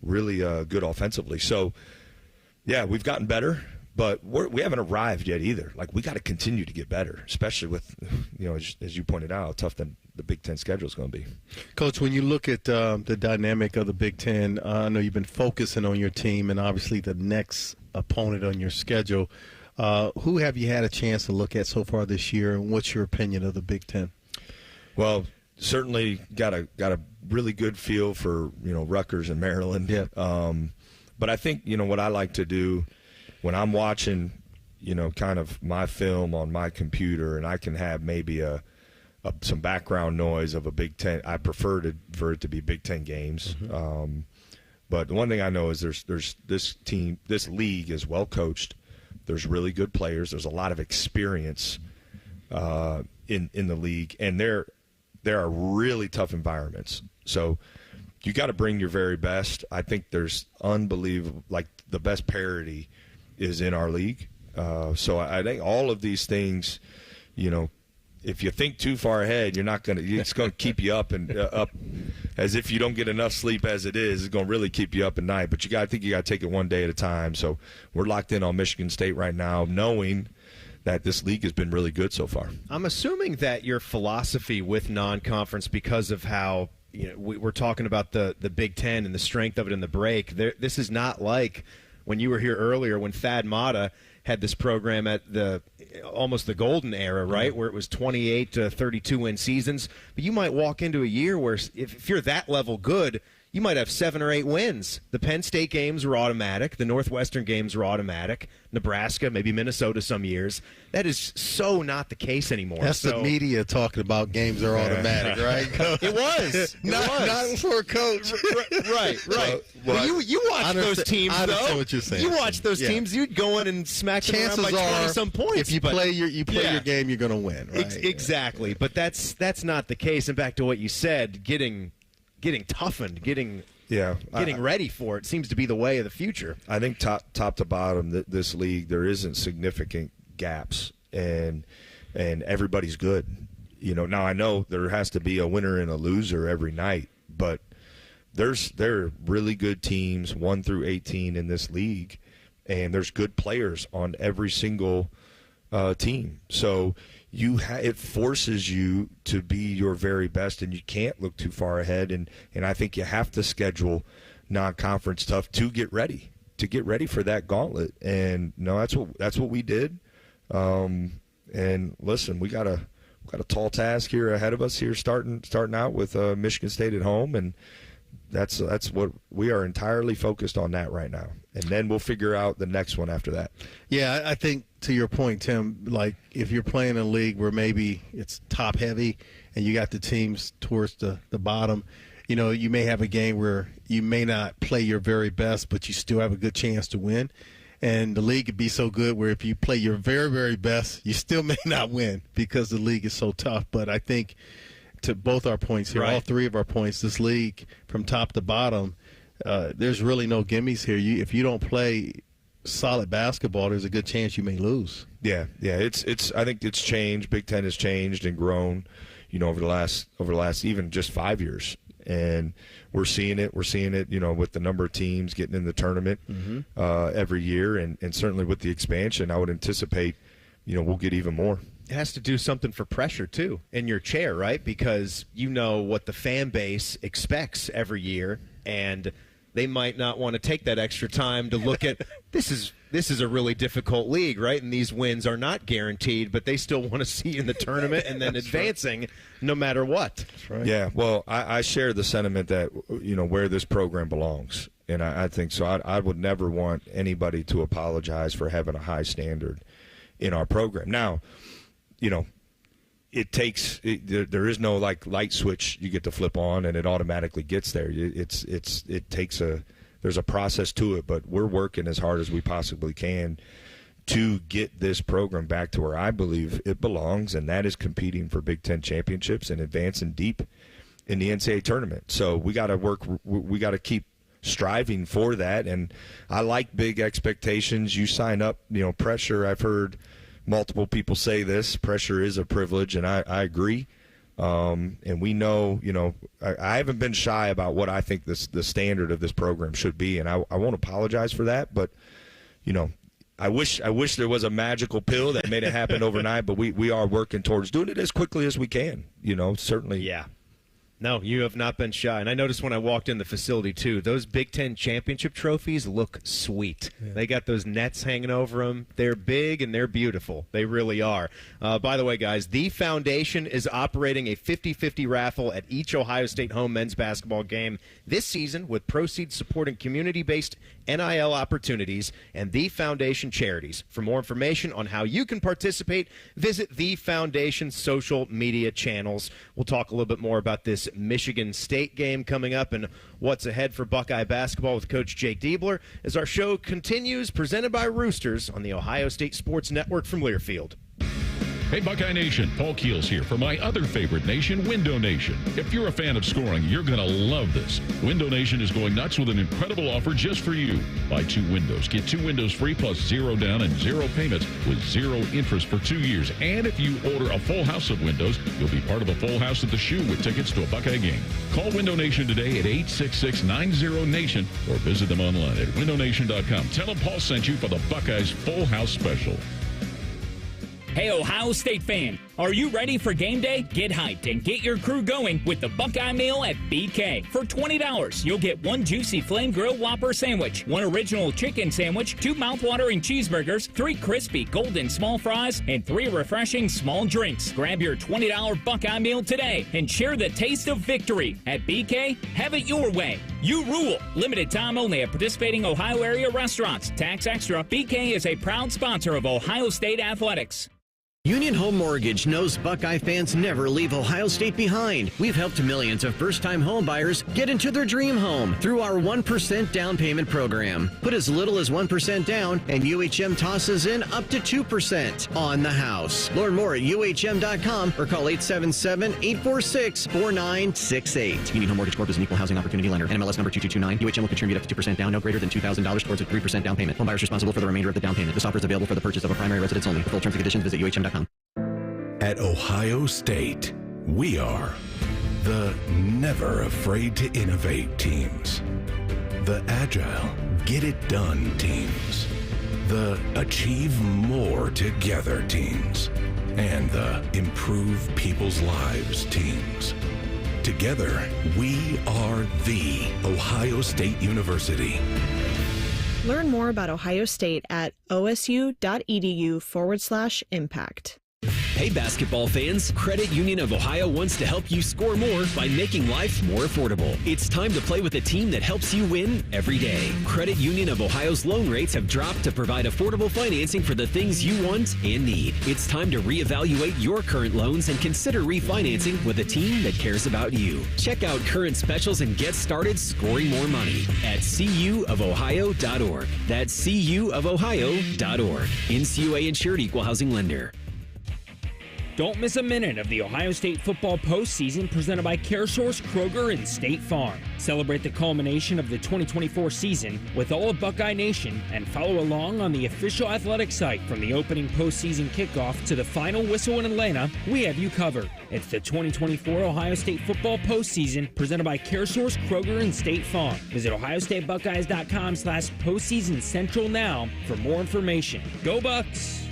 really good offensively. So, yeah, we've gotten better, but we haven't arrived yet either. Like, we got to continue to get better, especially with, as you pointed out, how tough the Big Ten schedule is going to be. Coach, when you look at the dynamic of the Big Ten, I know you've been focusing on your team and obviously the next opponent on your schedule. Who have you had a chance to look at so far this year, and what's your opinion of the Big Ten? Well, certainly got a really good feel for Rutgers and Maryland. Yeah. But I think what I like to do when I'm watching kind of my film on my computer, and I can have maybe some background noise of a Big Ten. I prefer for it to be Big Ten games. Mm-hmm. But the one thing I know is there's this league is well coached. There's really good players. There's a lot of experience in the league, and there are really tough environments. So you got to bring your very best. I think there's unbelievable, like the best parity is in our league. So I think all of these things, if you think too far ahead, it's going to keep you up and up as if you don't get enough sleep as it is. It's going to really keep you up at night. But I think you got to take it one day at a time. So we're locked in on Michigan State right now, knowing that this league has been really good so far. I'm assuming that your philosophy with non-conference, because of how we're talking about the Big Ten and the strength of it in the break, this is not like when you were here earlier when Thad Matta had this program at almost the golden era, right, where it was 28 to 32 win seasons. But you might walk into a year where if you're that level good, you might have 7 or 8 wins. The Penn State games were automatic. The Northwestern games were automatic. Nebraska, maybe Minnesota some years. That is so not the case anymore. That's the media talking about games are automatic, right? It was. Not for a coach. Right. Well, you watch those teams, though. I understand what you're saying. You watch those teams, you'd go in and smack them around by 20-some points. If you play your game, you're going to win, right? Exactly. But that's not the case. And back to what you said, getting toughened, getting ready for it seems to be the way of the future. I think top to bottom, this league, there isn't significant gaps, and everybody's good. Now I know there has to be a winner and a loser every night, but there are really good teams 1 through 18 in this league, and there's good players on every single team. So it forces you to be your very best, and you can't look too far ahead. And I think you have to schedule non-conference stuff to get ready for that gauntlet. And no, that's what we did. And listen, we got a tall task here ahead of us here, starting out with Michigan State at home, and that's what we are entirely focused on that right now. And then we'll figure out the next one after that. Yeah, I think to your point, Tim, like if you're playing a league where maybe it's top heavy and you got the teams towards the bottom, you may have a game where you may not play your very best, but you still have a good chance to win. And the league could be so good where if you play your very, very best, you still may not win because the league is so tough. But I think to both our points here, all three of our points, this league from top to bottom, there's really no gimmies here. If you don't play solid basketball, there's a good chance you may lose. Yeah. It's. I think it's changed. Big Ten has changed and grown, over the last even just 5 years, and we're seeing it. We're seeing it, with the number of teams getting in the tournament every year, and certainly with the expansion, I would anticipate, we'll get even more. It has to do something for pressure, too, in your chair, right? Because you know what the fan base expects every year, and they might not want to take that extra time to look at this is a really difficult league, right? And these wins are not guaranteed, but they still want to see you in the tournament and then advancing no matter what. That's right. Yeah, well, I share the sentiment that, where this program belongs. And I think so. I would never want anybody to apologize for having a high standard in our program. Now, it takes there is no light switch you get to flip on and it automatically gets there. There's a process to it, but we're working as hard as we possibly can to get this program back to where I believe it belongs, and that is competing for Big Ten championships and advancing deep in the NCAA tournament. So we got to work. We got to keep striving for that. And I like big expectations. You sign up, pressure. I've heard multiple people say this. Pressure is a privilege, and I agree. And we know, I haven't been shy about what I think the standard of this program should be, and I won't apologize for that. But, I wish there was a magical pill that made it happen overnight, but we are working towards doing it as quickly as we can, certainly. Yeah. No, you have not been shy. And I noticed when I walked in the facility, too, those Big Ten championship trophies look sweet. Yeah. They got those nets hanging over them. They're big and they're beautiful. They really are. By the way, guys, the Foundation is operating a 50-50 raffle at each Ohio State home men's basketball game this season, with proceeds supporting community-based NIL opportunities and the Foundation charities. For more information on how you can participate, visit the Foundation's social media channels. We'll talk a little bit more about this Michigan State game coming up and what's ahead for Buckeye basketball with Coach Jake Diebler as our show continues, presented by Roosters on the Ohio State Sports Network from Learfield. Hey, Buckeye Nation, Paul Keels here for my other favorite nation, Window Nation. If you're a fan of scoring, you're going to love this. Window Nation is going nuts with an incredible offer just for you. Buy 2 windows, get 2 windows free plus 0 down and 0 payments with 0 interest for 2 years. And if you order a full house of windows, you'll be part of a full house at the Shoe with tickets to a Buckeye game. Call Window Nation today at 866-90-NATION or visit them online at windownation.com. Tell them Paul sent you for the Buckeyes Full House Special. Hey, Ohio State fan, are you ready for game day? Get hyped and get your crew going with the Buckeye Meal at BK. For $20, you'll get 1 juicy flame grilled Whopper sandwich, 1 original chicken sandwich, 2 mouthwatering cheeseburgers, 3 crispy golden small fries, and 3 refreshing small drinks. Grab your $20 Buckeye Meal today and share the taste of victory. At BK, have it your way. You rule. Limited time only at participating Ohio area restaurants. Tax extra. BK is a proud sponsor of Ohio State Athletics. Union Home Mortgage knows Buckeye fans never leave Ohio State behind. We've helped millions of first-time home buyers get into their dream home through our 1% down payment program. Put as little as 1% down, and UHM tosses in up to 2% on the house. Learn more at UHM.com or call 877-846-4968. Union Home Mortgage Corp is an equal housing opportunity lender. NMLS number 2229. UHM will contribute up to 2% down, no greater than $2,000 towards a 3% down payment. Home buyers responsible for the remainder of the down payment. This offer is available for the purchase of a primary residence only. For full terms and conditions, visit UHM.com. At Ohio State, we are the never afraid to innovate teams, the agile, get it done teams, the achieve more together teams, and the improve people's lives teams. Together, we are the Ohio State University. Learn more about Ohio State at osu.edu/impact. Hey, basketball fans, Credit Union of Ohio wants to help you score more by making life more affordable. It's time to play with a team that helps you win every day. Credit Union of Ohio's loan rates have dropped to provide affordable financing for the things you want and need. It's time to reevaluate your current loans and consider refinancing with a team that cares about you. Check out current specials and get started scoring more money at cuofohio.org. That's cuofohio.org. NCUA insured, equal housing lender. Don't miss a minute of the Ohio State football postseason presented by CareSource, Kroger, and State Farm. Celebrate the culmination of the 2024 season with all of Buckeye Nation and follow along on the official athletic site from the opening postseason kickoff to the final whistle in Atlanta. We have you covered. It's the 2024 Ohio State football postseason presented by CareSource, Kroger, and State Farm. Visit ohiostatebuckeyes.com/postseason central now for more information. Go Bucks!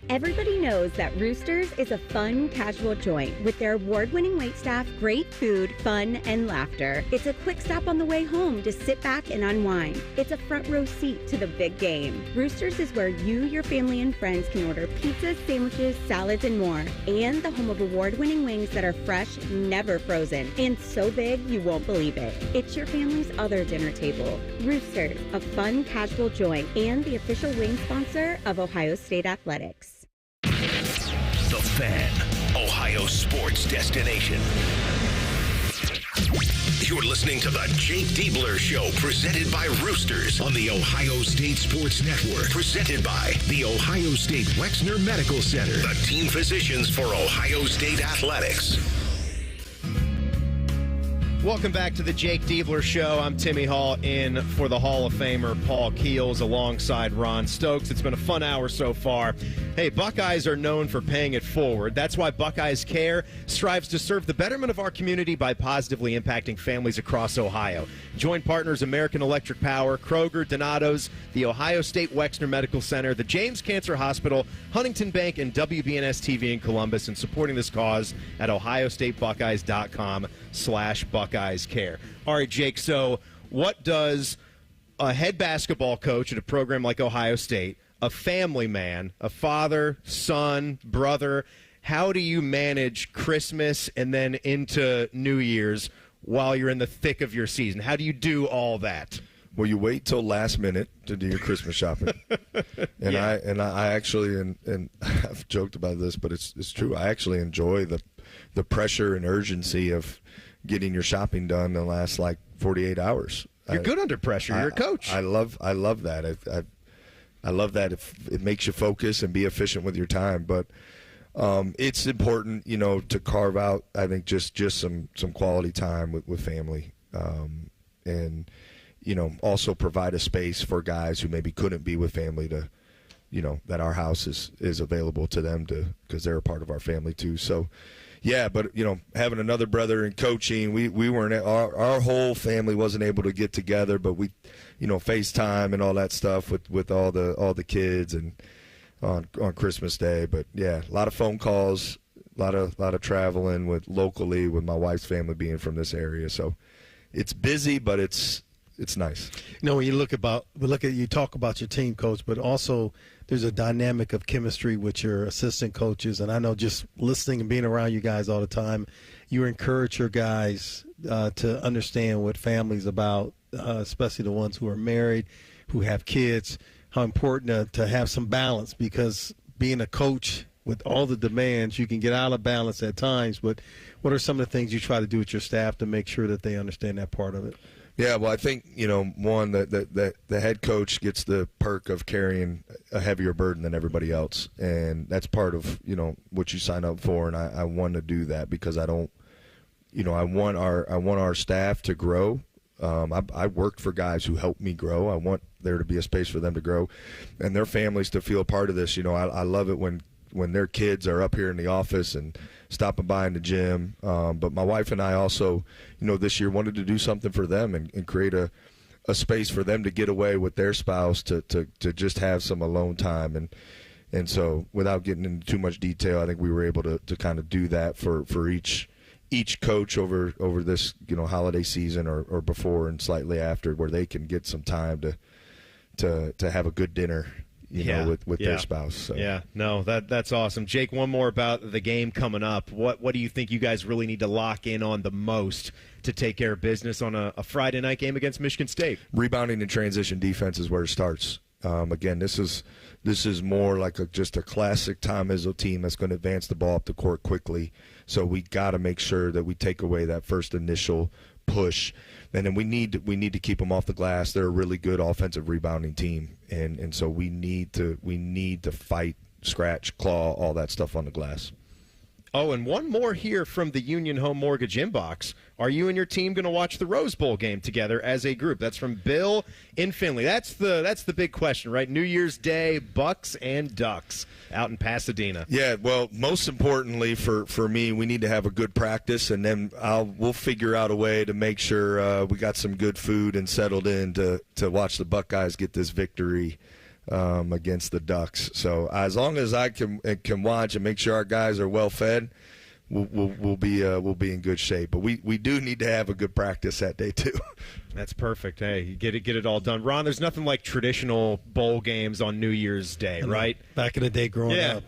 Everybody knows that Roosters is a fun, casual joint with their award-winning waitstaff, great food, fun, and laughter. It's a quick stop on the way home to sit back and unwind. It's a front row seat to the big game. Roosters is where you, your family, and friends can order pizzas, sandwiches, salads, and more. And the home of award-winning wings that are fresh, never frozen, and so big you won't believe it. It's your family's other dinner table. Roosters, a fun, casual joint, and the official wing sponsor of Ohio State Athletics. The Fan, Ohio sports destination. You're listening to the Jake Diebler Show, presented by Roosters on the Ohio State Sports Network. Presented by the Ohio State Wexner Medical Center, the team physicians for Ohio State Athletics. Welcome back to the Jake Diebler Show. I'm Timmy Hall in for the Hall of Famer Paul Keels alongside Ron Stokes. It's been a fun hour so far. Hey, Buckeyes are known for paying it forward. That's why Buckeyes Care strives to serve the betterment of our community by positively impacting families across Ohio. Join partners American Electric Power, Kroger, Donato's, the Ohio State Wexner Medical Center, the James Cancer Hospital, Huntington Bank, and WBNS TV in Columbus in supporting this cause at ohiostatebuckeyes.com/Buckeyes Care. All right, Jake, so what does a head basketball coach at a program like Ohio State, a family man, a father, son, brother, how do you manage Christmas and then into New Year's while you're in the thick of your season? How do you do all that? Well, you wait till last minute to do your Christmas shopping. And Yeah. I actually, and I've joked about this, but it's true. I actually enjoy the pressure and urgency of getting your shopping done in the last 48 hours. You're good under pressure. You're a coach. I love that. I love that it makes you focus and be efficient with your time. But it's important, to carve out, I think, just some quality time with family, and also provide a space for guys who maybe couldn't be with family to, that our house is available to them because they're a part of our family too. So. Yeah, but having another brother in coaching, we weren't our whole family wasn't able to get together, but we, FaceTime and all that stuff with all the kids and on Christmas Day. But yeah, a lot of phone calls, a lot of traveling locally with my wife's family being from this area. So it's busy, but it's nice. When you you talk about your team, coach, but also there's a dynamic of chemistry with your assistant coaches. And I know just listening and being around you guys all the time, you encourage your guys to understand what family's about, especially the ones who are married, who have kids, how important to have some balance, because being a coach with all the demands, you can get out of balance at times. But what are some of the things you try to do with your staff to make sure that they understand that part of it? Yeah, well, I think, one, that the head coach gets the perk of carrying a heavier burden than everybody else. And that's part of, what you sign up for. And I want to do that because I want our staff to grow. I worked for guys who helped me grow. I want there to be a space for them to grow and their families to feel a part of this. I love it when their kids are up here in the office and stopping by in the gym. But my wife and I also, this year wanted to do something for them and create a space for them to get away with their spouse to just have some alone time. And so without getting into too much detail, I think we were able to kind of do that for each coach over this, holiday season or before and slightly after, where they can get some time to have a good dinner. With their spouse. So. Yeah, no, that's awesome. Jake, one more about the game coming up. What do you think you guys really need to lock in on the most to take care of business on a Friday night game against Michigan State? Rebounding and transition defense is where it starts. Again, this is more like just a classic Tom Izzo team that's going to advance the ball up the court quickly. So we got to make sure that we take away that first initial push. And then we need to keep them off the glass. They're a really good offensive rebounding team, and so we need to fight, scratch, claw, all that stuff on the glass. Oh, and one more here from the Union Home Mortgage inbox. Are you and your team going to watch the Rose Bowl game together as a group? That's from Bill in Finley. That's the big question, right? New Year's Day, Bucks and Ducks out in Pasadena. Yeah, well, most importantly for me, we need to have a good practice, and then we'll figure out a way to make sure we got some good food and settled in to watch the Buckeyes get this victory against the Ducks. So as long as I can watch and make sure our guys are well fed, we'll be in good shape. But we do need to have a good practice that day too. That's perfect. Hey, you get it all done. Ron, there's nothing like traditional bowl games on New Year's Day, right? Back in the day growing up,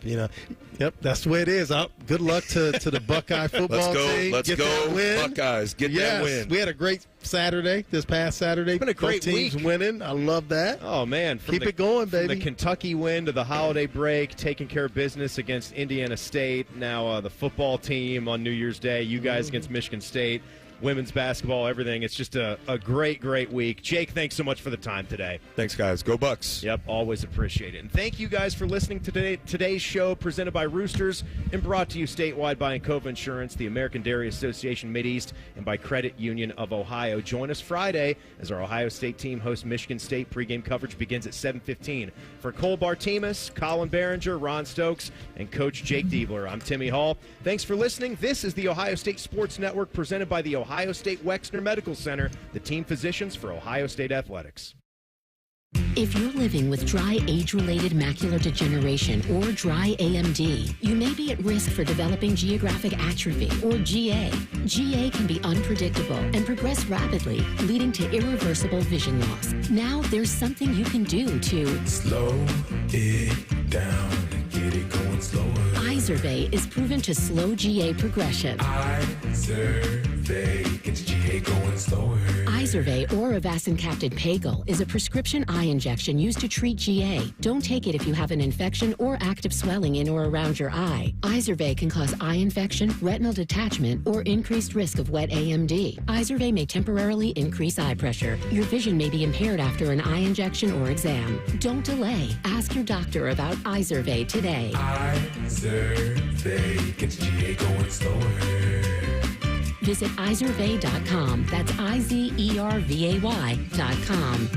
Yep, that's the way it is. Good luck to the Buckeye football team. Let's get go, that win. Buckeyes. Get that win. We had a great Saturday, this past Saturday. It's been a great Both teams week. winning. I love that. Oh, man. Keep it going, baby. From the Kentucky win to the holiday break, taking care of business against Indiana State. Now the football team on New Year's Day, you guys against Michigan State. women's basketball, everything. It's just a great, great week. Jake, thanks so much for the time today. Thanks, guys. Go Bucks. Yep, always appreciate it. And thank you guys for listening to today's show, presented by Roosters and brought to you statewide by Encova Insurance, the American Dairy Association Mideast, and by Credit Union of Ohio. Join us Friday as our Ohio State team hosts Michigan State. Pregame coverage begins at 7:15. For Cole Bartemus, Colin Behringer, Ron Stokes, and Coach Jake Diebler, I'm Timmy Hall. Thanks for listening. This is the Ohio State Sports Network, presented by the Ohio State Wexner Medical Center, the team physicians for Ohio State Athletics. If you're living with dry age-related macular degeneration or dry AMD, you may be at risk for developing geographic atrophy or GA. GA can be unpredictable and progress rapidly, leading to irreversible vision loss. Now there's something you can do to slow it down and get it going slower. Izervay is proven to slow GA progression. Izervay gets GA going slower. Izervay or avacincaptad pagel is a prescription eye injection used to treat GA. Don't take it if you have an infection or active swelling in or around your eye. Izervay can cause eye infection, retinal detachment, or increased risk of wet AMD. Izervay may temporarily increase eye pressure. Your vision may be impaired after an eye injection or exam. Don't delay. Ask your doctor about Izervay today. Izervay gets GA going slower. Visit Izervay.com. That's IZERVAY.com.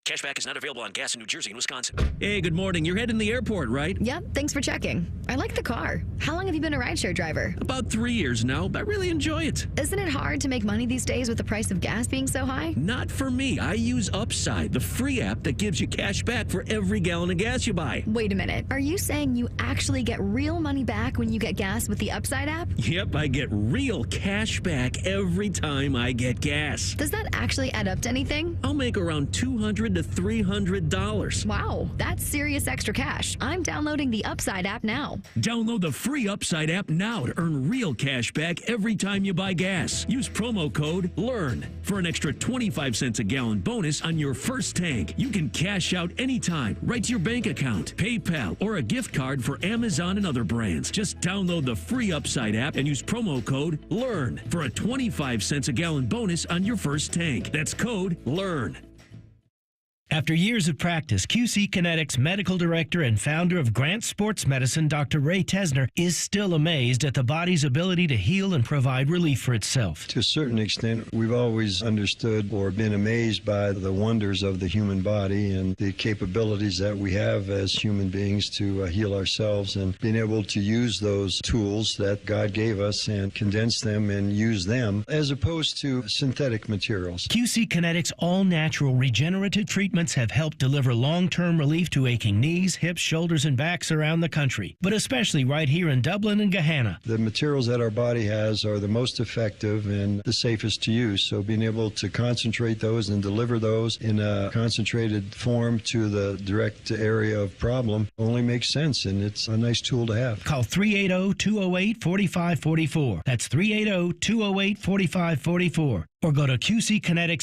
Cashback is not available on gas in New Jersey and Wisconsin. Hey, good morning. You're heading to the airport, right? Yep, thanks for checking. I like the car. How long have you been a rideshare driver? About 3 years now, but I really enjoy it. Isn't it hard to make money these days with the price of gas being so high? Not for me. I use Upside, the free app that gives you cash back for every gallon of gas you buy. Wait a minute. Are you saying you actually get real money back when you get gas with the Upside app? Yep, I get real cash back every time I get gas. Does that actually add up to anything? I'll make around $200 to $300. Wow, that's serious extra cash. I'm downloading the Upside app now. Download the free Upside app now to earn real cash back every time you buy gas. Use promo code LEARN for an extra 25 cents a gallon bonus on your first tank. You can cash out anytime, right to your bank account, PayPal, or a gift card for Amazon and other brands. Just download the free Upside app and use promo code LEARN for a 25 cents a gallon bonus on your first tank. That's code LEARN. After years of practice, QC Kinetics medical director and founder of Grant Sports Medicine, Dr. Ray Tesner, is still amazed at the body's ability to heal and provide relief for itself. To a certain extent, we've always understood or been amazed by the wonders of the human body and the capabilities that we have as human beings to heal ourselves, and being able to use those tools that God gave us and condense them and use them as opposed to synthetic materials. QC Kinetics all-natural regenerative treatments have helped deliver long-term relief to aching knees, hips, shoulders, and backs around the country, but especially right here in Dublin and Gahanna. The materials that our body has are the most effective and the safest to use, so being able to concentrate those and deliver those in a concentrated form to the direct area of problem only makes sense, and it's a nice tool to have. Call 380-208-4544. That's 380-208-4544. Or go to QCkinetics.com.